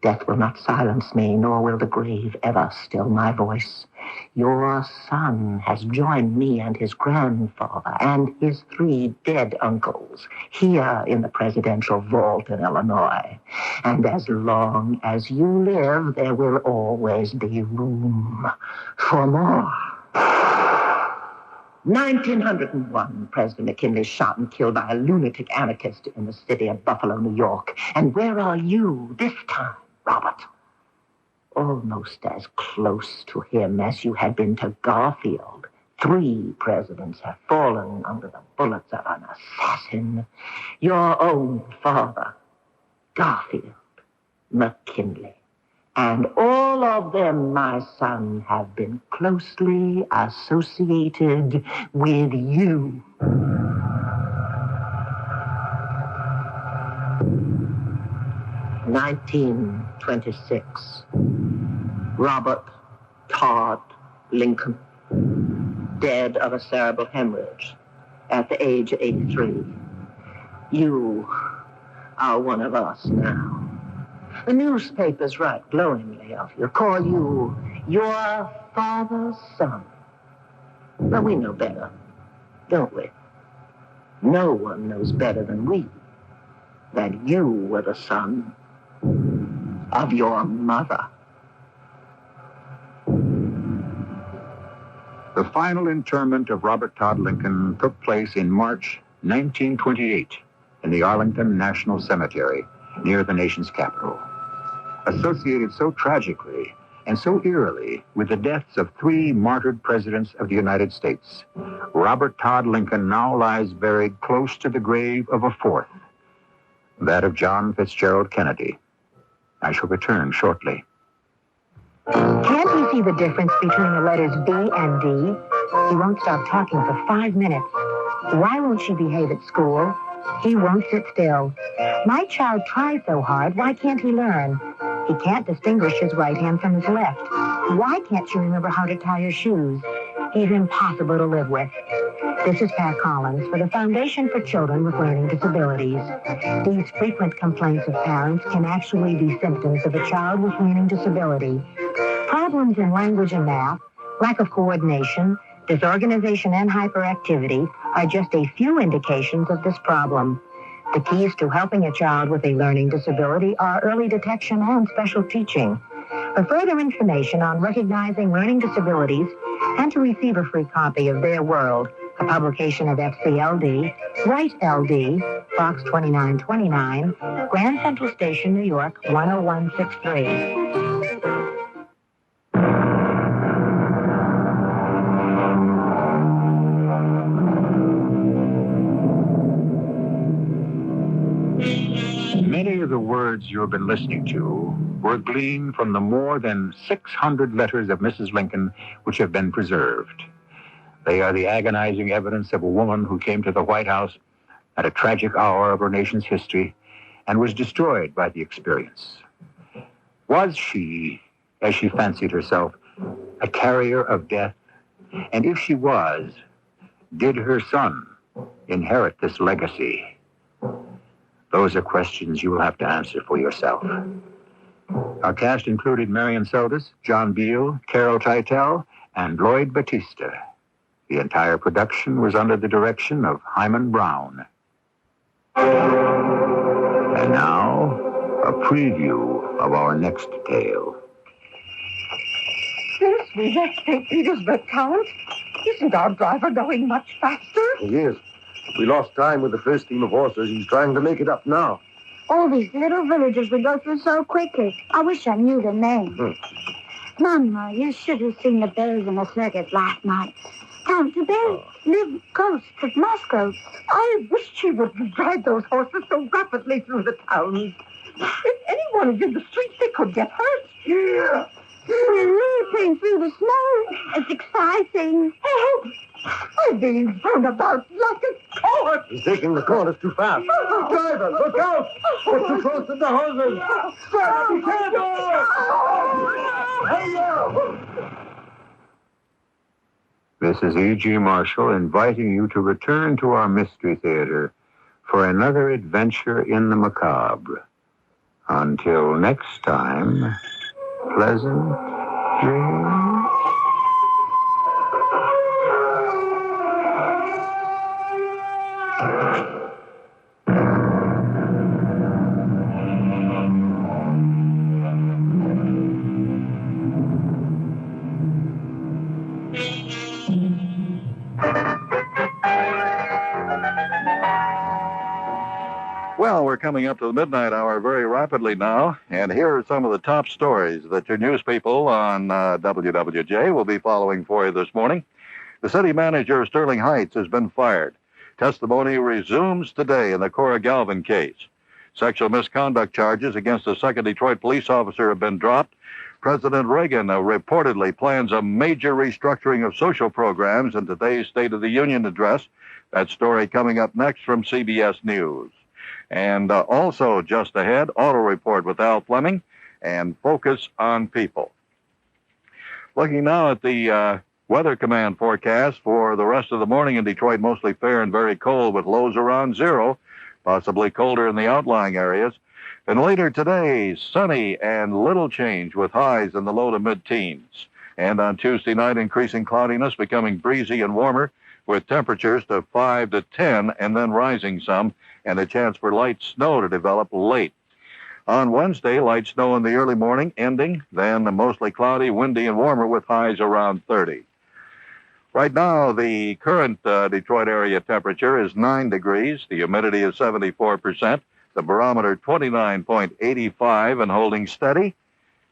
Death will not silence me, nor will the grave ever still my voice. Your son has joined me and his grandfather and his 3 dead uncles here in the presidential vault in Illinois. And as long as you live, there will always be room for more. 1901, President McKinley is shot and killed by a lunatic anarchist in the city of Buffalo, New York. And where are you this time, Robert? Almost as close to him as you had been to Garfield. 3 presidents have fallen under the bullets of an assassin. Your own father, Garfield, McKinley, and all of them, my son, have been closely associated with you. In 1926, Robert Todd Lincoln, dead of a cerebral hemorrhage at the age of 83. You are one of us now. The newspapers write glowingly of you, call you your father's son. But we know better, don't we? No one knows better than we that you were the son of your mother. The final interment of Robert Todd Lincoln took place in March 1928 in the Arlington National Cemetery near the nation's capital. Associated so tragically and so eerily with the deaths of 3 martyred presidents of the United States, Robert Todd Lincoln now lies buried close to the grave of a 4th, that of John Fitzgerald Kennedy. I shall return shortly. Can't he see the difference between the letters B and D? He won't stop talking for 5 minutes. Why won't she behave at school? He won't sit still. My child tries so hard, why can't he learn? He can't distinguish his right hand from his left. Why can't she remember how to tie her shoes? He's impossible to live with. This is Pat Collins for the Foundation for Children with Learning Disabilities. These frequent complaints of parents can actually be symptoms of a child with learning disability. Problems in language and math, lack of coordination, disorganization, and hyperactivity are just a few indications of this problem. The keys to helping a child with a learning disability are early detection and special teaching. For further information on recognizing learning disabilities and to receive a free copy of Their World, a publication of FCLD, write LD, Box 2929, Grand Central Station, New York, 10163. Many of the words you have been listening to were gleaned from the more than 600 letters of Mrs. Lincoln which have been preserved. They are the agonizing evidence of a woman who came to the White House at a tragic hour of her nation's history and was destroyed by the experience. Was she, as she fancied herself, a carrier of death? And if she was, did her son inherit this legacy? Those are questions you will have to answer for yourself. Our cast included Marion Seldes, John Beale, Carol Teitel, and Lloyd Batista. The entire production was under the direction of Hyman Brown. And now, a preview of our next tale. Yes, we left St. Petersburg, Count. Isn't our driver going much faster? He is. We lost time with the first team of horses. He's trying to make it up now. All these little villages we go through so quickly. I wish I knew the names. Mama, you should have seen the bears in the circus last night. Count, the bears live close to Moscow. I wish she wouldn't ride those horses so rapidly through the towns. If anyone is in the streets, they could get hurt. Yeah. We're racing through the snow. It's exciting. Help! I'm being thrown about like a corpse. He's taking the corners too fast. Driver, look out! We're too close to the hoses. Stop! You can't This is E.G. Marshall inviting you to return to our Mystery Theater for another adventure in the macabre. Until next time, pleasant dreams. Well, we're coming up to the midnight hour very rapidly now, and here are some of the top stories that your news people on WWJ will be following for you this morning. The city manager of Sterling Heights has been fired. Testimony resumes today in the Cora Galvin case. Sexual misconduct charges against a second Detroit police officer have been dropped. President Reagan reportedly plans a major restructuring of social programs in today's State of the Union address. That story coming up next from CBS News. And also just ahead, Auto Report with Al Fleming and Focus on People. Looking now at the Weather Command forecast for the rest of the morning in Detroit, mostly fair and very cold with lows around 0, possibly colder in the outlying areas. And later today, sunny and little change with highs in the low to mid-teens. And on Tuesday night, increasing cloudiness, becoming breezy and warmer with temperatures to 5 to 10 and then rising some, and a chance for light snow to develop late. On Wednesday, light snow in the early morning, ending, then mostly cloudy, windy, and warmer with highs around 30. Right now, the current Detroit area temperature is 9 degrees. The humidity is 74%. The barometer 29.85 and holding steady.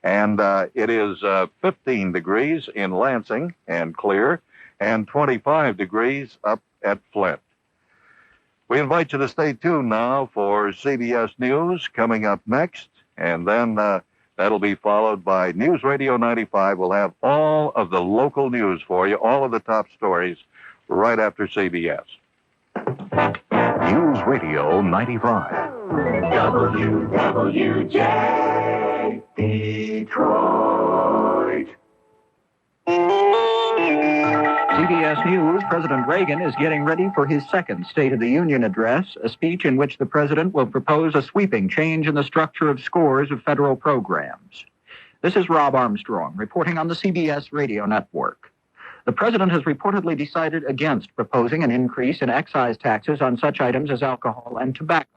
And it is 15 degrees in Lansing and clear, and 25 degrees up at Flint. We invite you to stay tuned now for CBS News coming up next, and then that'll be followed by News Radio 95. We'll have all of the local news for you, all of the top stories, right after CBS. News Radio 95. WWJ Detroit. CBS News, President Reagan is getting ready for his second State of the Union address, a speech in which the president will propose a sweeping change in the structure of scores of federal programs. This is Rob Armstrong reporting on the CBS radio network. The president has reportedly decided against proposing an increase in excise taxes on such items as alcohol and tobacco.